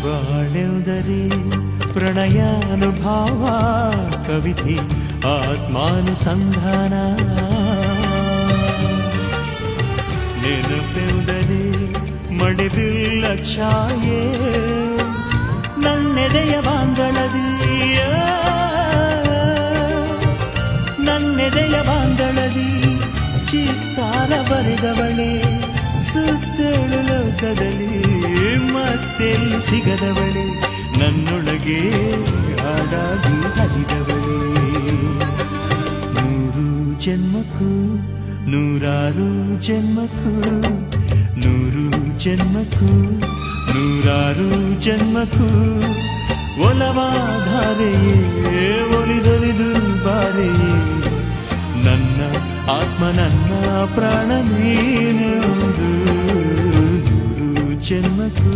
ಬಾಳೆಂದರೆ ಪ್ರಣಯಾನುಭಾವ ಕವಿತೆ ಆತ್ಮಾನುಸಂಧಾನ ನೆನಪೆಂದರೆ ಮಡಿದಿಲ್ಲ ಛಾಯೆ ನನ್ನೆದೆಯ ಬಾಂಧಳದಿಯ ನನ್ನೆದೆಯ ಬಾಂಧಳದಿ ಚಿತ್ತಾರ ಬರೆದವಳೆ ಸುತ್ತೇಳು ಲೋಕದಲ್ಲಿ ಮತ್ತೆಲ್ಲಿ ಸಿಗದವಳೆ ನನ್ನೊಳಗೆ ಹಾಡಾಗಿ ಹರಿದವಳೆ ನೂರು ಜನ್ಮಕ್ಕೂ ನೂರಾರು ಜನ್ಮಕ್ಕೂ ನೂರು ಜನ್ಮಕ್ಕೂ ನೂರಾರು ಜನ್ಮಕ್ಕೂ ಒಲವಾಧಾರೆಯೇ ಒಲಿದೊಲಿದು ಬಾರೆಯೇ ನನ್ನ ಆತ್ಮ ನನ್ನ ಪ್ರಾಣ ನೀನೆಂದು ನೂರು ಜನ್ಮಕ್ಕೂ